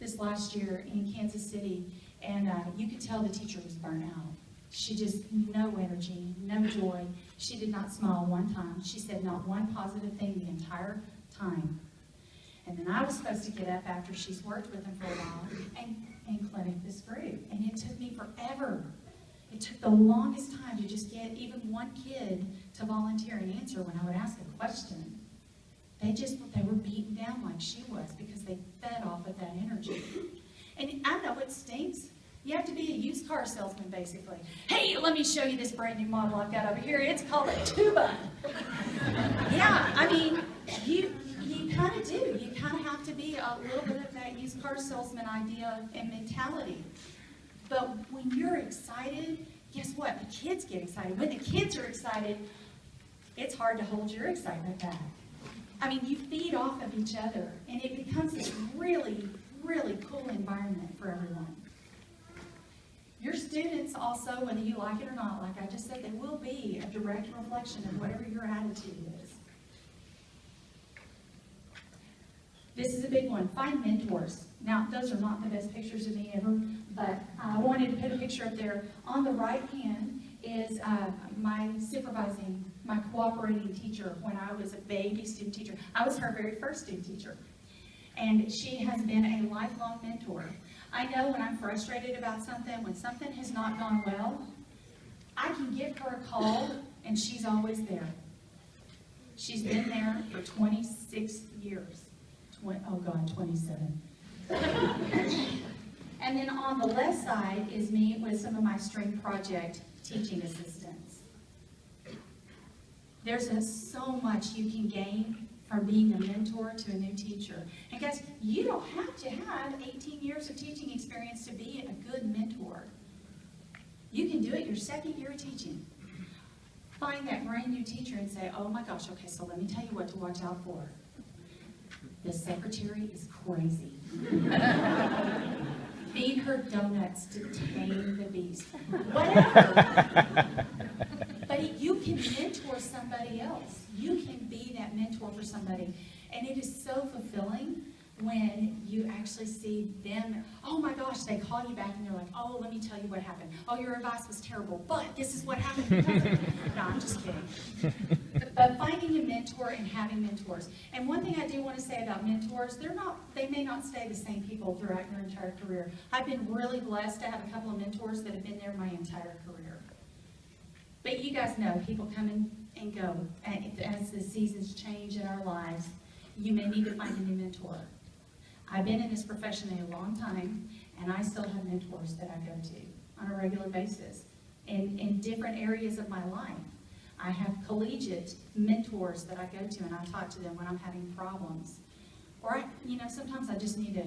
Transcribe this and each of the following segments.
this last year in Kansas City, and you could tell the teacher was burnt out. She just, no energy, no joy. She did not smile one time. She said not one positive thing the entire time. And then I was supposed to get up after she's worked with them for a while and clinic this group. And it took me forever. It took the longest time to just get even one kid to volunteer and answer when I would ask a question. They were beaten down like she was because they fed off of that energy. And I know it stinks. You have to be a used car salesman, basically. Hey, let me show you this brand new model I've got over here. It's called a tuba. Yeah, I mean, you kind of do. You kind of have to be a little bit of that used car salesman idea and mentality. But when you're excited, guess what? The kids get excited. When the kids are excited, it's hard to hold your excitement back. I mean, you feed off of each other, and it becomes this really, really cool environment for everyone. Your students also, whether you like it or not, like I just said, they will be a direct reflection of whatever your attitude is. This is a big one. Find mentors. Now, those are not the best pictures of me ever, but I wanted to put a picture up there. On the right hand is my supervising, my cooperating teacher when I was a baby student teacher. I was her very first student teacher. And she has been a lifelong mentor. I know when I'm frustrated about something, when something has not gone well, I can give her a call and she's always there. She's been there for 26 years. 27. And then on the left side is me with some of my string project teaching assistants. There's so much you can gain from being a mentor to a new teacher. And guys, you don't have to have 18 years of teaching experience to be a good mentor. You can do it your second year of teaching. Find that brand new teacher and say, oh my gosh, okay, so let me tell you what to watch out for. The secretary is crazy. Feed her donuts to tame the beast. Whatever. But you can mentor somebody else. You can be that mentor for somebody. And it is so fulfilling when you actually see them, oh my gosh, they call you back and they're like, oh, let me tell you what happened. Oh, your advice was terrible, but this is what happened because of it. No, I'm just kidding. But finding a mentor and having mentors. And one thing I do want to say about mentors, they may not stay the same people throughout your entire career. I've been really blessed to have a couple of mentors that have been there my entire career. But you guys know, people come and go. And as the seasons change in our lives, you may need to find a new mentor. I've been in this profession a long time, and I still have mentors that I go to on a regular basis in different areas of my life. I have collegiate mentors that I go to, and I talk to them when I'm having problems. Or, sometimes I just need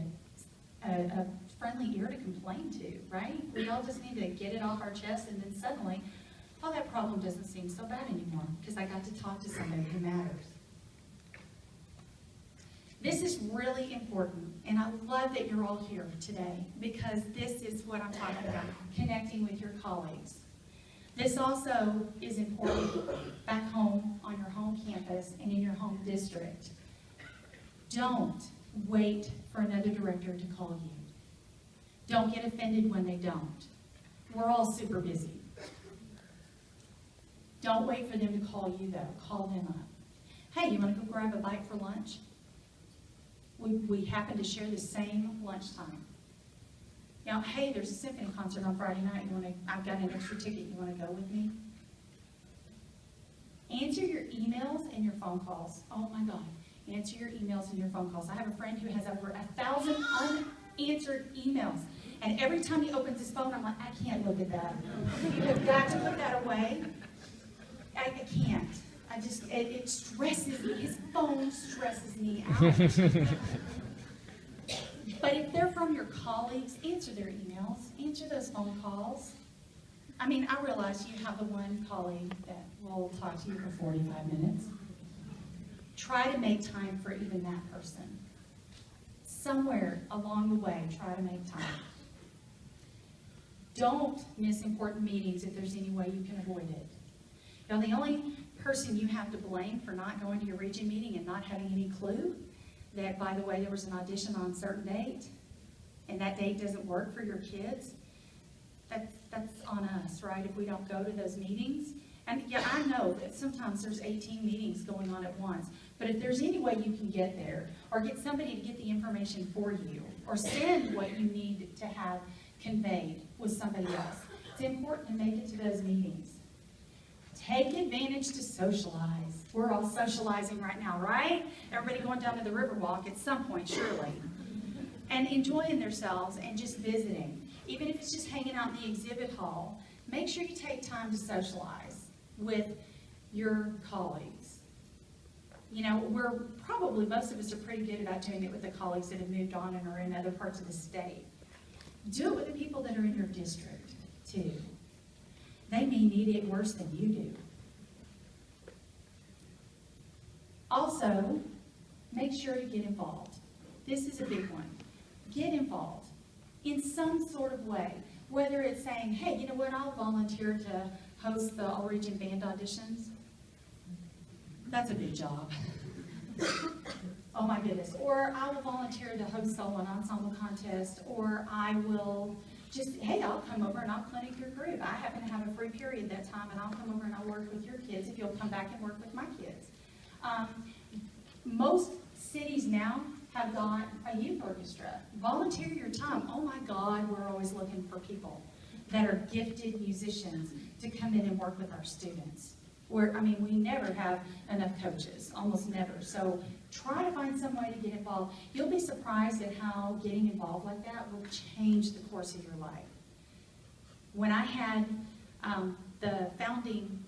a friendly ear to complain to, right? We all just need to get it off our chest, and then suddenly, oh, that problem doesn't seem so bad anymore because I got to talk to somebody who matters. This is really important, and I love that you're all here today because this is what I'm talking about, connecting with your colleagues. This also is important back home on your home campus and in your home district. Don't wait for another director to call you. Don't get offended when they don't. We're all super busy. Don't wait for them to call you, though. Call them up. Hey, you want to go grab a bite for lunch? We happen to share the same lunchtime. Now, hey, there's a symphony concert on Friday night. I've got an extra ticket. You want to go with me? Answer your emails and your phone calls. Oh my God. Answer your emails and your phone calls. I have a friend who has over 1,000 unanswered emails. And every time he opens his phone, I'm like, I can't look at that. You have got to put that away. I can't. It stresses me. His phone stresses me out. But if they're from your colleagues, answer their emails. Answer those phone calls. I mean, I realize you have the one colleague that will talk to you for 45 minutes. Try to make time for even that person. Somewhere along the way, try to make time. Don't miss important meetings if there's any way you can avoid it. Now, the only person you have to blame for not going to your region meeting and not having any clue that, by the way, there was an audition on a certain date and that date doesn't work for your kids, that's on us, right, if we don't go to those meetings. And yeah, I know that sometimes there's 18 meetings going on at once, but if there's any way you can get there, or get somebody to get the information for you, or send what you need to have conveyed with somebody else, it's important to make it to those meetings. Take advantage to socialize. We're all socializing right now, right? Everybody going down to the Riverwalk at some point, surely. And enjoying themselves and just visiting. Even if it's just hanging out in the exhibit hall, make sure you take time to socialize with your colleagues. You know, most of us are pretty good about doing it with the colleagues that have moved on and are in other parts of the state. Do it with the people that are in your district, too. They may need it worse than you do. Also, make sure to get involved. This is a big one. Get involved in some sort of way. Whether it's saying, hey, you know what, I'll volunteer to host the all-region band auditions. That's a big job. Oh my goodness. Or I will volunteer to host solo and ensemble contest, or I will just, hey, I'll come over and I'll clinic your group. I happen to have a free period that time, and I'll come over and I'll work with your kids if you'll come back and work with my kids. Most cities now have got a youth orchestra. Volunteer your time. Oh my God, we're always looking for people that are gifted musicians to come in and work with our students. We never have enough coaches, almost never. So try to find some way to get involved. You'll be surprised at how getting involved like that will change the course of your life. When I had the founding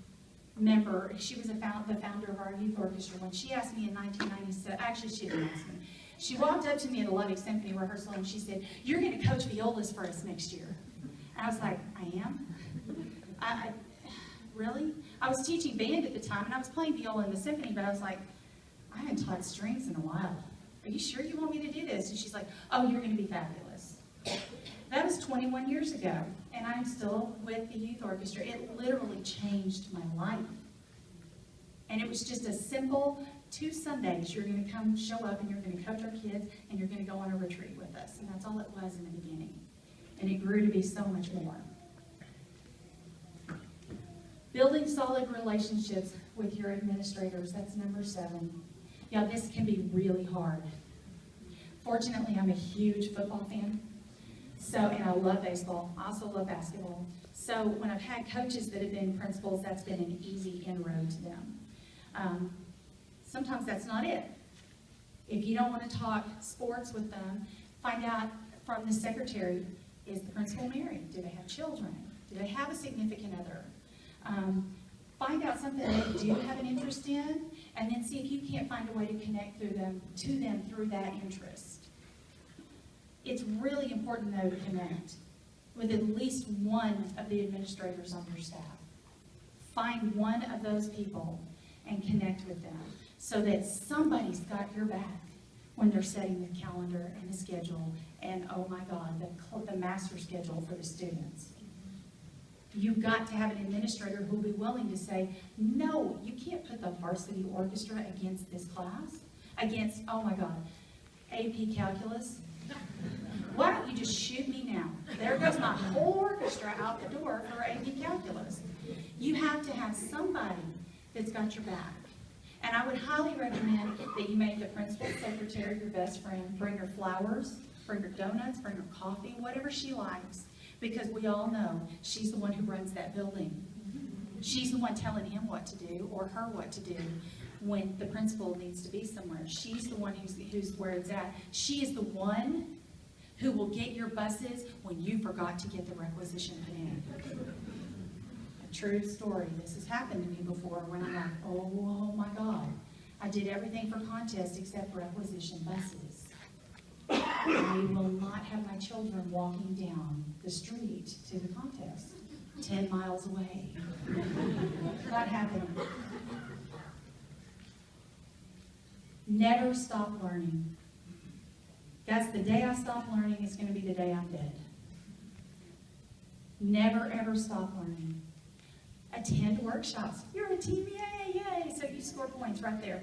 member, she was the founder of our youth orchestra, when she asked me in 1997, actually she didn't ask me, she walked up to me at a Lubbock Symphony rehearsal and she said, "You're going to coach violas for us next year." And I was like, "I am? Really?" I was teaching band at the time, and I was playing viola in the symphony, but I was like, I haven't taught strings in a while. Are you sure you want me to do this? And she's like, "Oh, you're going to be fabulous." That was 21 years ago, and I'm still with the youth orchestra. It literally changed my life. And it was just a simple 2 Sundays. You're going to come, show up, and you're going to coach our kids, and you're going to go on a retreat with us. And that's all it was in the beginning. And it grew to be so much more. Building solid relationships with your administrators, that's number 7. Yeah, this can be really hard. Fortunately, I'm a huge football fan, and I love baseball. I also love basketball. So when I've had coaches that have been principals, that's been an easy inroad to them. Sometimes that's not it. If you don't want to talk sports with them, find out from the secretary, is the principal married? Do they have children? Do they have a significant other? Find out something they do have an interest in, and then see if you can't find a way to connect to them through that interest. It's really important, though, to connect with at least one of the administrators on your staff. Find one of those people and connect with them so that somebody's got your back when they're setting the calendar and the schedule and, oh my God, the master schedule for the students. You've got to have an administrator who will be willing to say, no, you can't put the varsity orchestra against this class, against, oh my God, AP Calculus. Why don't you just shoot me now? There goes my whole orchestra out the door for AP Calculus. You have to have somebody that's got your back. And I would highly recommend that you make the principal secretary your best friend. Bring her flowers, bring her donuts, bring her coffee, whatever she likes. Because we all know she's the one who runs that building. She's the one telling him what to do or her what to do when the principal needs to be somewhere. She's the one who's where it's at. She is the one who will get your buses when you forgot to get the requisition put in. A true story. This has happened to me before when I'm like, oh my God. I did everything for contests except requisition buses. I will not have my children walking down the street to the contest 10 miles away. Not happening. Never stop learning. That's the day I stop learning, it's going to be the day I'm dead. Never ever stop learning. Attend workshops. You're a TMEA, yay! So you score points right there.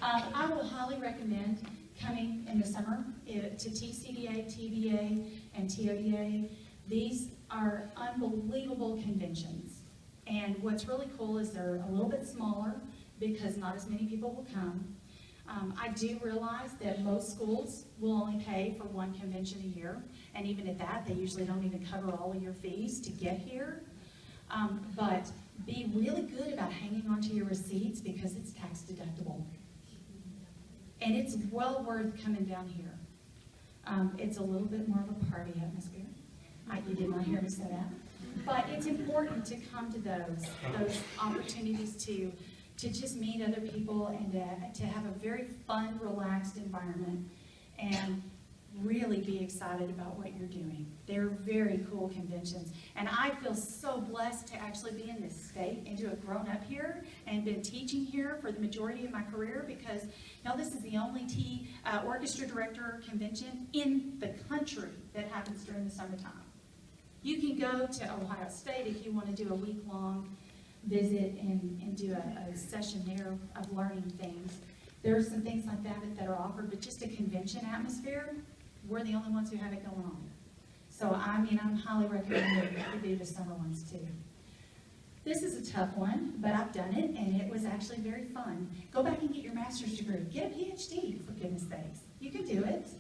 I will highly recommend coming in the summer to TCDA, TBA, and TODA. These are unbelievable conventions. And what's really cool is they're a little bit smaller because not as many people will come. I do realize that most schools will only pay for one convention a year, and even at that, they usually don't even cover all of your fees to get here. But be really good about hanging onto your receipts because it's tax deductible. And it's well worth coming down here. It's a little bit more of a party atmosphere. You did not hear me say that. But it's important to come to those opportunities to just meet other people and to have a very fun, relaxed environment and really be excited about what you're doing. They're very cool conventions. And I feel so blessed to actually be in this state and to have grown up here and been teaching here for the majority of my career because, this is the only orchestra director convention in the country that happens during the summertime. You can go to Ohio State if you want to do a week-long visit and do a session there of learning things. There are some things like that are offered, but just a convention atmosphere, we're the only ones who have it going on. So, I'm highly recommending that you do the summer ones too. This is a tough one, but I've done it, and it was actually very fun. Go back and get your master's degree. Get a PhD, for goodness sakes. You can do it.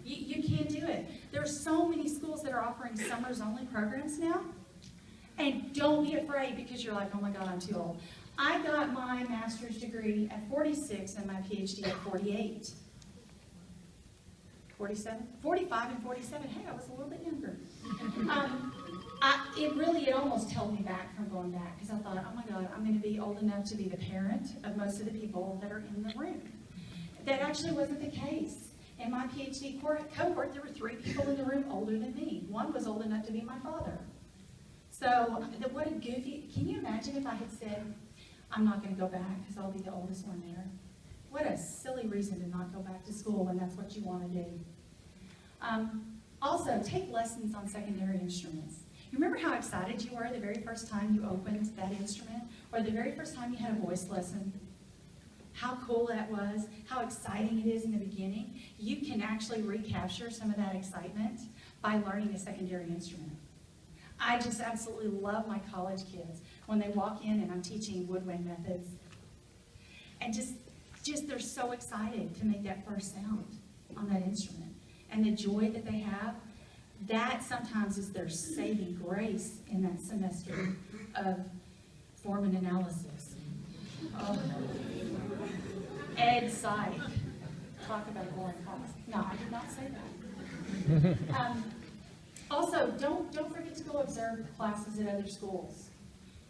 You can do it. There are so many schools that are offering summers-only programs now. And don't be afraid because you're like, oh my God, I'm too old. I got my master's degree at 46 and my PhD at 48. 47? 45 and 47. Hey, I was a little bit younger. It almost held me back from going back because I thought, oh my God, I'm going to be old enough to be the parent of most of the people that are in the room. That actually wasn't the case. In my PhD cohort, there were 3 people in the room older than me. One was old enough to be my father. So, what a goofy, can you imagine if I had said, I'm not going to go back because I'll be the oldest one there? What a silly reason to not go back to school when that's what you want to do. Also, take lessons on secondary instruments. You remember how excited you were the very first time you opened that instrument? Or the very first time you had a voice lesson? How cool that was, how exciting it is in the beginning. You can actually recapture some of that excitement by learning a secondary instrument. I just absolutely love my college kids when they walk in and I'm teaching woodwind methods. And just they're so excited to make that first sound on that instrument. And the joy that they have, that sometimes is their saving grace in that semester of form and analysis. Oh. Ed Psych. Talk about a boring class. No, I did not say that. Also, don't forget to go observe classes at other schools.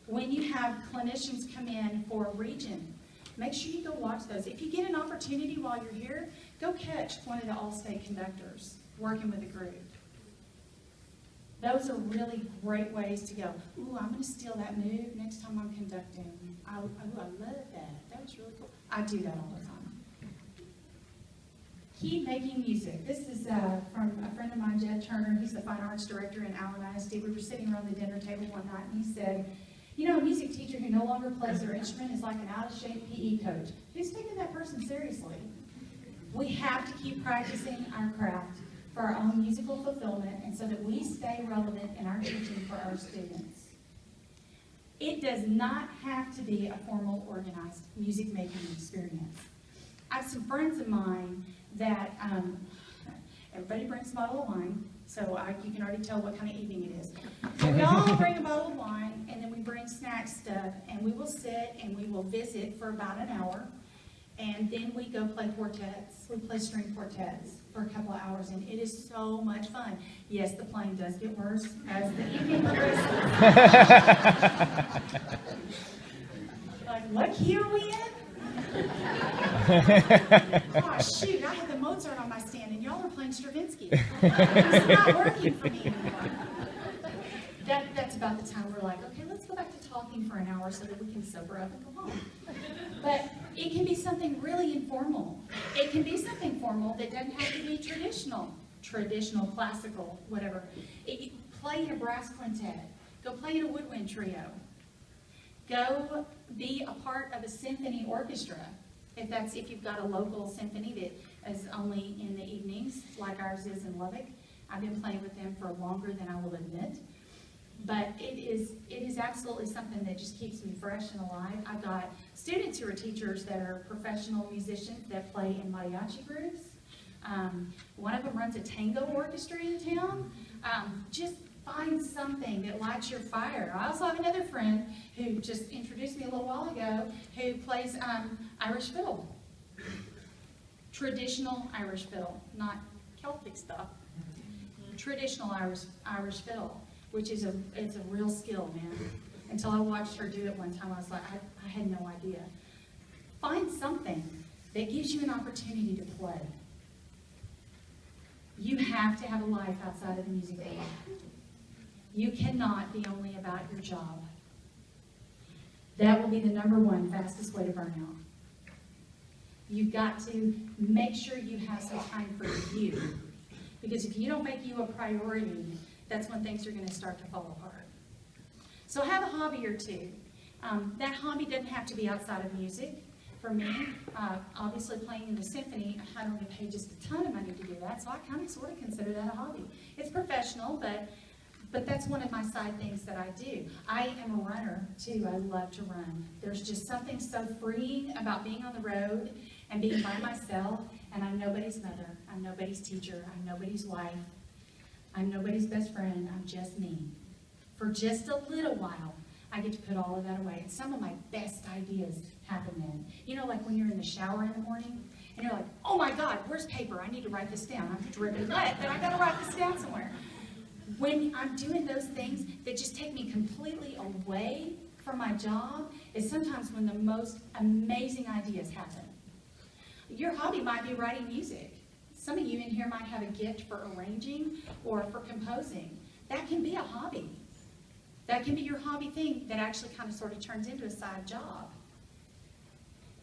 When you have clinicians come in for a region, make sure you go watch those. If you get an opportunity while you're here, go catch one of the all-state conductors working with a group. Those are really great ways to go, ooh, I'm going to steal that move next time I'm conducting. I love that. That was really cool. I do that all the time. Keep making music. This is from a friend of mine, Jed Turner. He's the fine arts director in Allen ISD. We were sitting around the dinner table one night, and he said, a music teacher who no longer plays their instrument is like an out-of-shape PE coach. Who's taking that person seriously? We have to keep practicing our craft for our own musical fulfillment and so that we stay relevant in our teaching for our students. It does not have to be a formal, organized music-making experience. I have some friends of mine that, everybody brings a bottle of wine, so you can already tell what kind of evening it is. We all bring a bottle of wine, and then we bring snack stuff, and we will sit and we will visit for about an hour, and then we go play quartets. We play string quartets for a couple of hours, and it is so much fun. Yes, the playing does get worse as the evening progresses. Like, what key are we in? Oh, shoot, I had the Mozart on my stand, and y'all are playing Stravinsky. It's not working for me anymore. That's about the time we're like, okay, let's go back to talking for an hour so that we can sober up and go home. But it can be something really informal. It can be something formal that doesn't have to be traditional, classical, whatever. Play in a brass quintet. Go play in a woodwind trio. Go be a part of a symphony orchestra. If you've got a local symphony is only in the evenings, like ours is in Lubbock. I've been playing with them for longer than I will admit. But it is absolutely something that just keeps me fresh and alive. I've got students who are teachers that are professional musicians that play in mariachi groups. One of them runs a tango orchestra in town. Just find something that lights your fire. I also have another friend who just introduced me a little while ago who plays Irish fiddle. Traditional Irish fiddle, not Celtic stuff. Traditional Irish fiddle, which is it's a real skill, man. Until I watched her do it one time, I was like, I had no idea. Find something that gives you an opportunity to play. You have to have a life outside of the music world. You cannot be only about your job. That will be the #1 fastest way to burn out. You've got to make sure you have some time for you. Because if you don't make you a priority, that's when things are going to start to fall apart. So have a hobby or two. That hobby doesn't have to be outside of music. For me, obviously playing in the symphony, I don't get paid just a ton of money to do that, so I kind of sort of consider that a hobby. It's professional, but that's one of my side things that I do. I am a runner, too. I love to run. There's just something so freeing about being on the road and being by myself, and I'm nobody's mother, I'm nobody's teacher, I'm nobody's wife, I'm nobody's best friend, I'm just me. For just a little while, I get to put all of that away. And some of my best ideas happen then. You know, like when you're in the shower in the morning, and you're like, oh my God, where's paper? I need to write this down. I'm dripping wet, but I gotta write this down somewhere. When I'm doing those things that just take me completely away from my job, is sometimes when the most amazing ideas happen. Your hobby might be writing music. Some of you in here might have a gift for arranging or for composing. That can be a hobby. That can be your hobby thing that actually kind of sort of turns into a side job.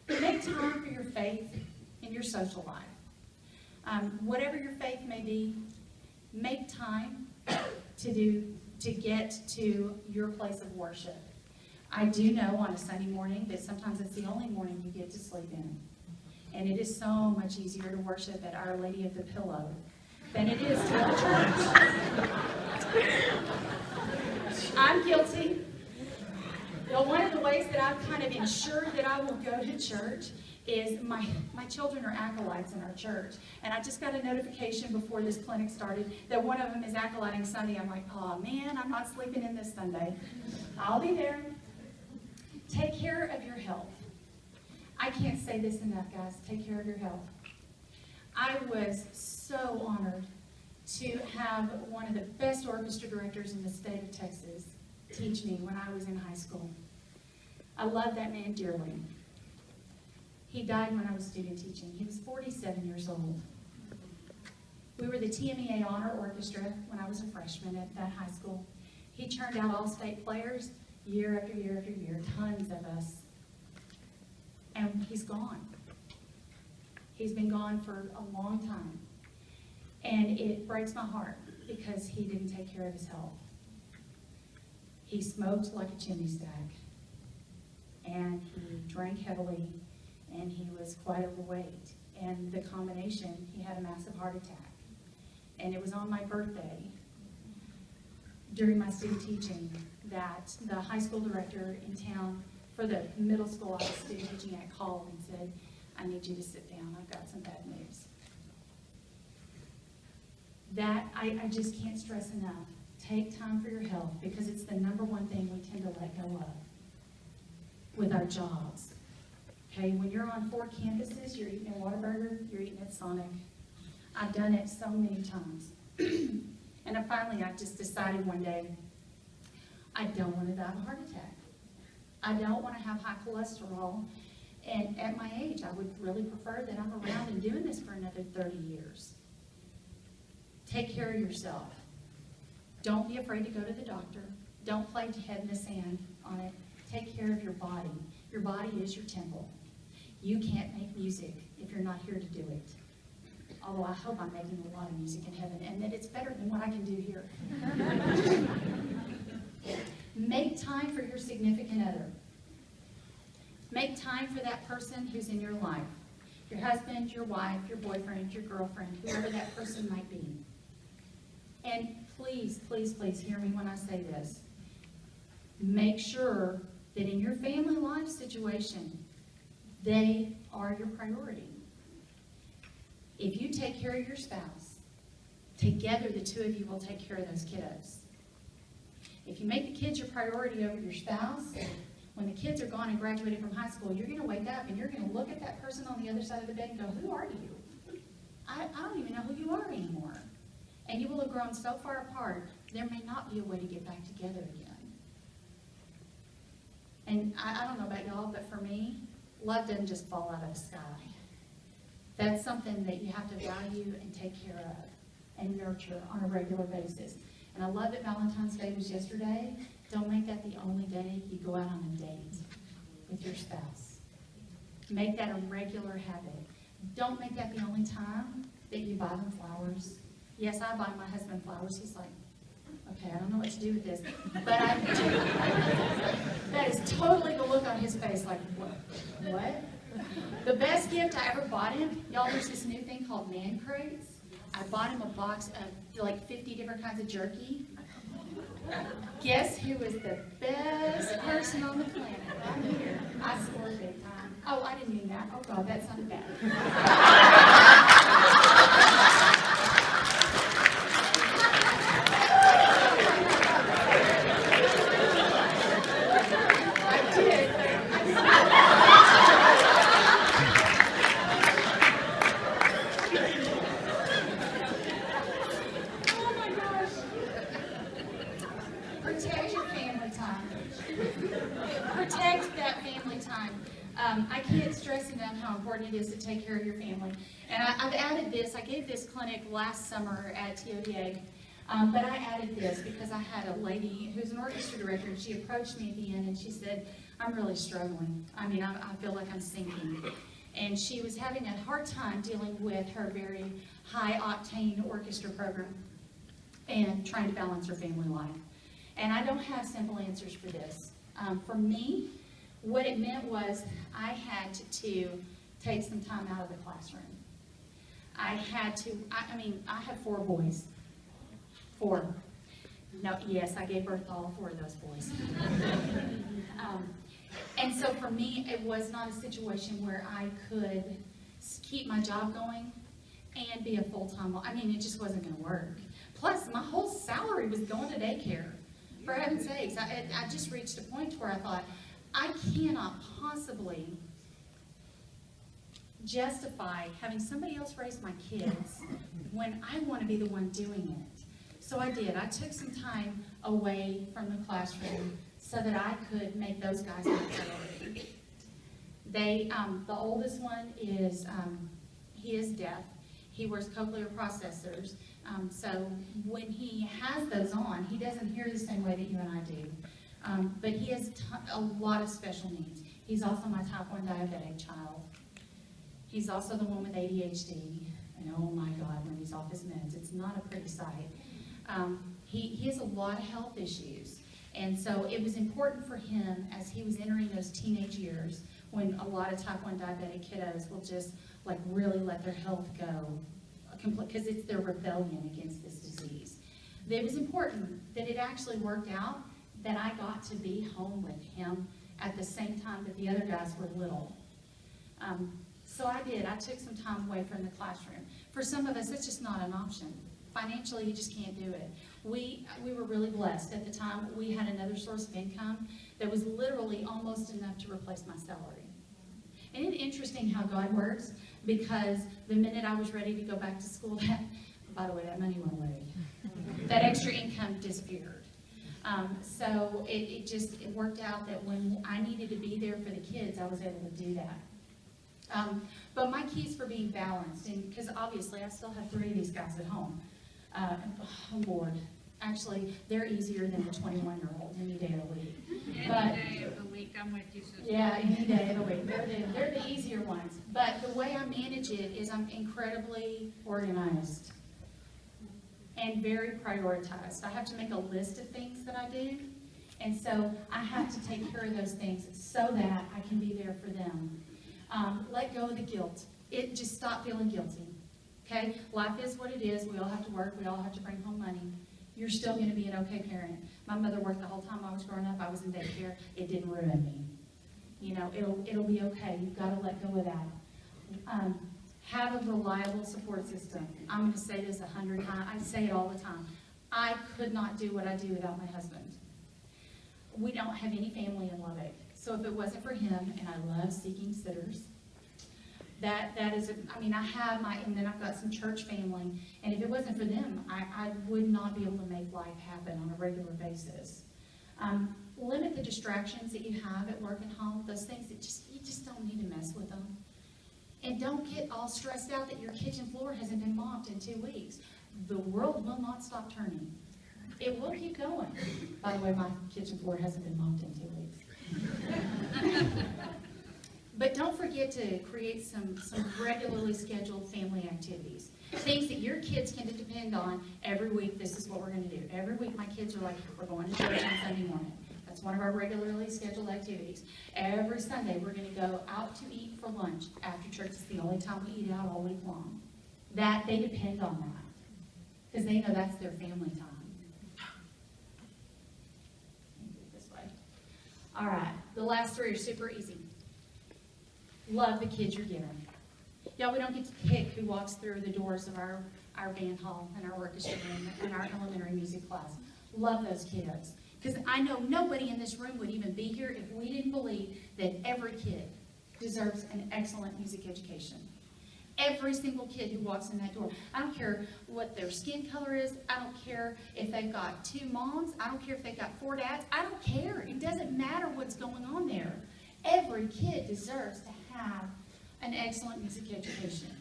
Make time for your faith and your social life. Whatever your faith may be, make time to get to your place of worship. I do know on a Sunday morning that sometimes it's the only morning you get to sleep in. And it is so much easier to worship at Our Lady of the Pillow than it is to go to church. I'm guilty. Well, one of the ways that I've kind of ensured that I will go to church is my children are acolytes in our church. And I just got a notification before this clinic started that one of them is acolyting Sunday. I'm like, oh man, I'm not sleeping in this Sunday. I'll be there. Take care of your health. I can't say this enough, guys. Take care of your health. I was so honored to have one of the best orchestra directors in the state of Texas teach me when I was in high school. I love that man dearly. He died when I was student teaching. He was 47 years old. We were the TMEA Honor Orchestra when I was a freshman at that high school. He churned out all-state players year after year after year, tons of us. And he's gone. He's been gone for a long time. And it breaks my heart because he didn't take care of his health. He smoked like a chimney stack. And he drank heavily. And he was quite overweight. And the combination, he had a massive heart attack. And it was on my birthday, during my student teaching, that the high school director in town for the middle school I was student teaching at called and said, I need you to sit down, I've got some bad news. That, I just can't stress enough. Take time for your health, because it's the #1 thing we tend to let go of with our jobs. Okay, when you're on 4 campuses, you're eating at Whataburger, you're eating at Sonic. I've done it so many times. And I just decided one day, I don't want to die of a heart attack. I don't want to have high cholesterol. And at my age, I would really prefer that I'm around and doing this for another 30 years. Take care of yourself. Don't be afraid to go to the doctor. Don't play head in the sand on it. Take care of your body. Your body is your temple. You can't make music if you're not here to do it. Although I hope I'm making a lot of music in heaven and that it's better than what I can do here. Make time for your significant other. Make time for that person who's in your life. Your husband, your wife, your boyfriend, your girlfriend, whoever that person might be. And please, please, please hear me when I say this. Make sure that in your family life situation, they are your priority. If you take care of your spouse, together the two of you will take care of those kiddos. If you make the kids your priority over your spouse, when the kids are gone and graduated from high school, you're going to wake up and you're going to look at that person on the other side of the bed and go, who are you? I don't even know who you are anymore. And you will have grown so far apart, there may not be a way to get back together again. And I don't know about y'all, but for me, love doesn't just fall out of the sky. That's something that you have to value and take care of and nurture on a regular basis. And I love that Valentine's Day was yesterday. Don't make that the only day you go out on a date with your spouse. Make that a regular habit. Don't make that the only time that you buy them flowers. Yes, I buy my husband flowers. He's like, okay, I don't know what to do with this, but I do. That is totally the look on his face, like, what? The best gift I ever bought him, y'all, there's this new thing called man crates. I bought him a box of like 50 different kinds of jerky. Guess who was the best person on the planet? I'm here. I scored big time. Oh, I didn't mean that. Oh, God, that sounded bad. I did. Oh, my gosh. Protect your family time. Protect that family time. I can't stress enough how important it is to take care of your family. And I've added this. I gave this clinic last summer at TODA, but I added this because I had a lady who's an orchestra director, and she approached me at the end and she said, I'm really struggling. I mean, I feel like I'm sinking. And she was having a hard time dealing with her very high-octane orchestra program and trying to balance her family life. And I don't have simple answers for this. For me, what it meant was I had to take some time out of the classroom. I had to, I have 4 boys. 4. No, yes, I gave birth to all 4 of those boys. And so for me, it was not a situation where I could keep my job going and be a full-time, it just wasn't going to work. Plus, my whole salary was going to daycare. For heaven's sakes, I just reached a point where I thought, I cannot possibly justify having somebody else raise my kids when I want to be the one doing it. So I did. I took some time away from the classroom so that I could make those guys my priority. The oldest one is, he is deaf. He wears cochlear processors. So when he has those on, he doesn't hear the same way that you and I do. But he has a lot of special needs. He's also my type 1 diabetic child. He's also the one with ADHD. And oh my God, when he's off his meds, it's not a pretty sight. He has a lot of health issues. And so it was important for him as he was entering those teenage years when a lot of type 1 diabetic kiddos will just like really let their health go because it's their rebellion against this disease. It was important that it actually worked out that I got to be home with him at the same time that the other guys were little. So I did. I took some time away from the classroom. For some of us, it's just not an option. Financially, you just can't do it. We were really blessed. At the time, we had another source of income that was literally almost enough to replace my salary. And it's interesting how God works, because the minute I was ready to go back to school, by the way, that money went away. That extra income disappeared. So it worked out that when I needed to be there for the kids, I was able to do that. But my keys for being balanced, and because obviously I still have 3 of these guys at home. Oh Lord, actually they're easier than the 21-year-old any day of the week. Any day of the week, I'm with you, sister. Yeah, any day of the week. They're the easier ones. But the way I manage it is I'm incredibly organized and very prioritized. I have to make a list of things that I do, and so I have to take care of those things so that I can be there for them. Let go of the guilt. Just stop feeling guilty, okay? Life is what it is. We all have to work. We all have to bring home money. You're still going to be an okay parent. My mother worked the whole time I was growing up. I was in daycare. It didn't ruin me. You know, it'll be okay. You've got to let go of that. Have a reliable support system. I'm going to say this 100 times. I say it all the time. I could not do what I do without my husband. We don't have any family in Lubbock. So if it wasn't for him, and I love seeking sitters, that is, I mean, I have and then I've got some church family, and if it wasn't for them, I would not be able to make life happen on a regular basis. Limit the distractions that you have at work and home, those things that you just don't need to mess with them. And don't get all stressed out that your kitchen floor hasn't been mopped in 2 weeks. The world will not stop turning. It will keep going. By the way, my kitchen floor hasn't been mopped in 2 weeks. But don't forget to create some regularly scheduled family activities. Things that your kids can depend on every week. This is what we're going to do. Every week my kids are like, we're going to church on Sunday morning. That's one of our regularly scheduled activities. Every Sunday we're going to go out to eat for lunch after church. It's the only time we eat out all week long. That, they depend on that because they know that's their family time. This way. All right, the last 3 are super easy. Love the kids you're given. Y'all, we don't get to pick who walks through the doors of our band hall and our orchestra room and our elementary music class. Love those kids. Because I know nobody in this room would even be here if we didn't believe that every kid deserves an excellent music education. Every single kid who walks in that door. I don't care what their skin color is. I don't care if they've got 2 moms. I don't care if they've got 4 dads. I don't care. It doesn't matter what's going on there. Every kid deserves to have an excellent music education.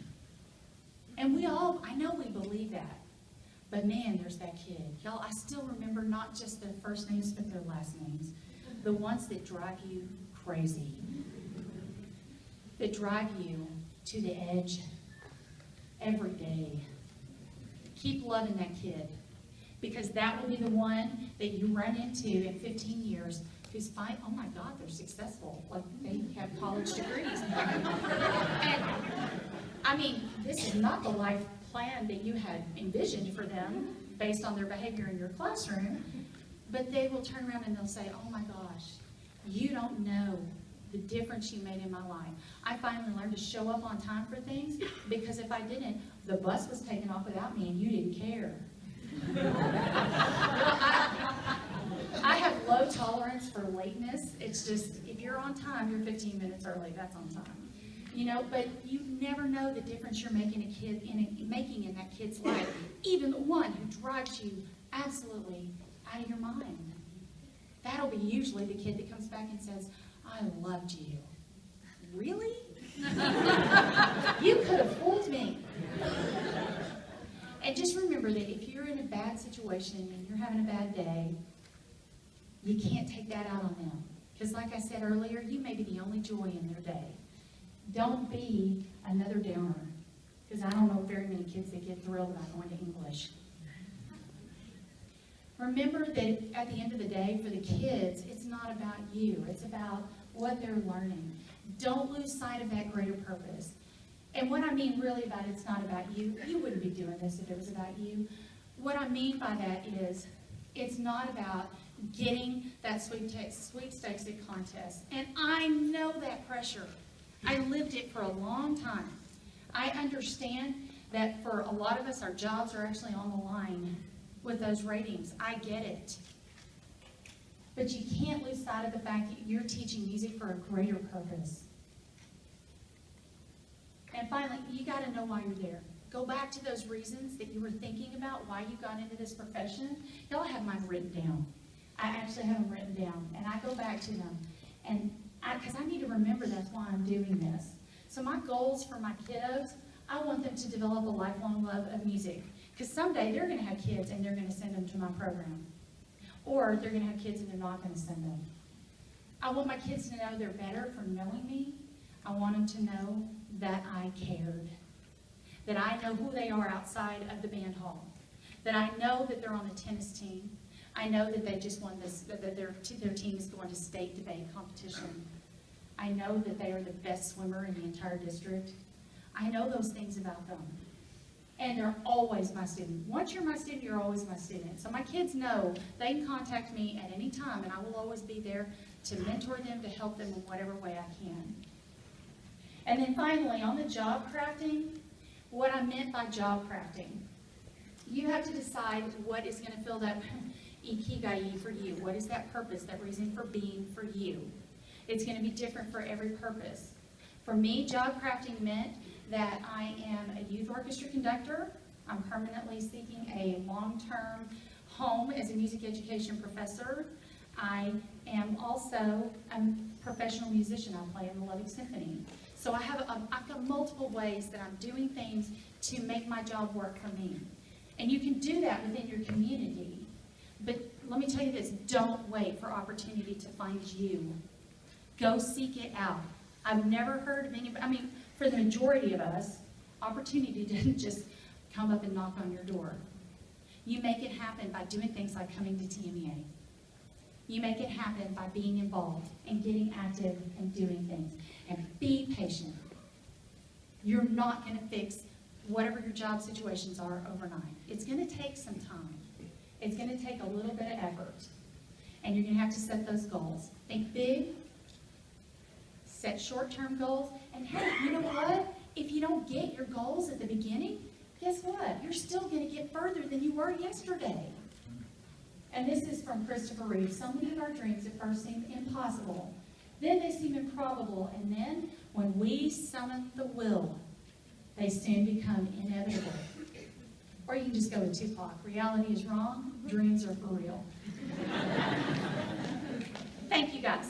And I know we believe that. But man, there's that kid. Y'all, I still remember not just their first names, but their last names. The ones that drive you crazy. That drive you to the edge every day. Keep loving that kid. Because that will be the one that you run into in 15 years who's fine. Oh my God, they're successful. Like they have college degrees. And I mean, this is not the life plan that you had envisioned for them based on their behavior in your classroom, but they will turn around and they'll say, oh my gosh, you don't know the difference you made in my life. I finally learned to show up on time for things because if I didn't, the bus was taken off without me and you didn't care. I have low tolerance for lateness. It's just, if you're on time, you're 15 minutes early, that's on time. You know, but you never know the difference you're making in that kid's life, even the one who drives you absolutely out of your mind. That'll be usually the kid that comes back and says, I loved you. Really? You could have fooled me. And just remember that if you're in a bad situation and you're having a bad day, you can't take that out on them. Because like I said earlier, you may be the only joy in their day. Don't be another downer, because I don't know very many kids that get thrilled about going to English. Remember that at the end of the day, for the kids, it's not about you. It's about what they're learning. Don't lose sight of that greater purpose. And what I mean really about it's not about you, you wouldn't be doing this if it was about you. What I mean by that is it's not about getting that sweepstakes contest. And I know that pressure. I lived it for a long time. I understand that for a lot of us, our jobs are actually on the line with those ratings. I get it. But you can't lose sight of the fact that you're teaching music for a greater purpose. And finally, you got to know why you're there. Go back to those reasons that you were thinking about why you got into this profession. Y'all have mine written down. I actually have them written down, and I go back to them. And because I need to remember that's why I'm doing this. So my goals for my kiddos, I want them to develop a lifelong love of music. Because someday they're going to have kids and they're going to send them to my program. Or they're going to have kids and they're not going to send them. I want my kids to know they're better for knowing me. I want them to know that I cared. That I know who they are outside of the band hall. That I know that they're on the tennis team. I know that they just won this, that their team is going to state debate competition. I know that they are the best swimmer in the entire district. I know those things about them. And they're always my student. Once you're my student, you're always my student. So my kids know they can contact me at any time, and I will always be there to mentor them, to help them in whatever way I can. And then finally, on the job crafting, what I meant by job crafting. You have to decide what is going to fill that ikigai for you. What is that purpose, that reason for being for you? It's going to be different for every purpose. For me, job crafting meant that I am a youth orchestra conductor. I'm permanently seeking a long-term home as a music education professor. I am also a professional musician. I play in the Lubbock Symphony. So I've got multiple ways that I'm doing things to make my job work for me. And you can do that within your community. But let me tell you this, don't wait for opportunity to find you. Go seek it out. I've never heard of anybody, I mean, for the majority of us, opportunity didn't just come up and knock on your door. You make it happen by doing things like coming to TMEA. You make it happen by being involved and getting active and doing things. And be patient. You're not going to fix whatever your job situations are overnight. It's going to take some time. It's going to take a little bit of effort. And you're going to have to set those goals. Think big. Set short-term goals, and hey, you know what? If you don't get your goals at the beginning, guess what? You're still going to get further than you were yesterday. And this is from Christopher Reeve. So many of our dreams at first seem impossible. Then they seem improbable, and then when we summon the will, they soon become inevitable. Or you can just go with Tupac. Reality is wrong, dreams are for real. Thank you guys.